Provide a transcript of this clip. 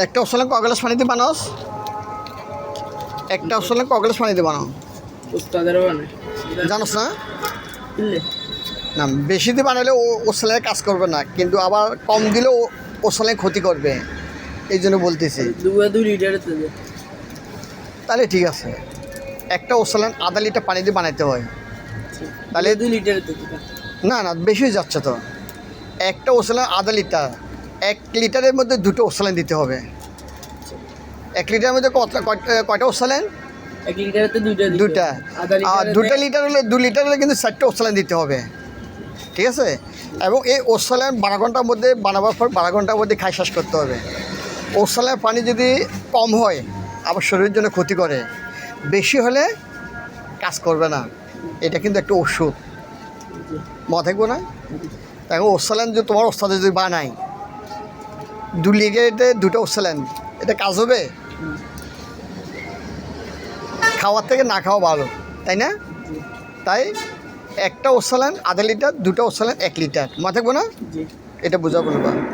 একটা ওসালান ক গ্লাস পানিতে বানাস? একটা ওসালান ক গ্লাস পানিতে বানাও উস্তাদেরও বানায় জানোস না? ইল্লে না, বেশি দিয়ে বানালে ওসালানের কাজ করবে না, কিন্তু আবার কম দিলেও ওসালান ক্ষতি করবে, এই জন্য বলতেছি। 2 লিটারের তেলে তাহলে ঠিক আছে, একটা ওসালান আধা লিটার পানি দিয়ে বানাইতে হয়। তাহলে 2 লিটারের তেলে না না, বেশি হয়ে যাচ্ছে তো। একটা ওসালান আধা লিটার, 1 লিটারের মধ্যে 2টো ওসালান দিতে হবে। 1 লিটারের মধ্যে কয়টা ওসালান? 1 লিটারের তে 2টা। আর 2টা লিটার হলে 2 লিটার হলে কিন্তু 4টা ওসালান দিতে হবে, ঠিক আছে? এবং এই ওসালান 12 ঘন্টার মধ্যে বানাবার পর 12 ঘন্টার মধ্যে খাই শেষ করতে হবে। ওসালানের পানি যদি কম হয় আবার শরীরের জন্য ক্ষতি করে, বেশি হলে কাজ করবে না। এটা কিন্তু একটা ওষুধ, মনে থাকবো না? তাই ওসালান যদি তোমার ওস্তাদে যদি বানাই 2 লিটারে 2টা ওসালান, এটা কাজ হবে? খাওয়ার থেকে না খাওয়া ভালো, তাই না? তাই একটা ওসালান আধা লিটার, 2টা ওসালান 1 লিটার, মনে থাকবো না? জি এটা বোঝা বলবা।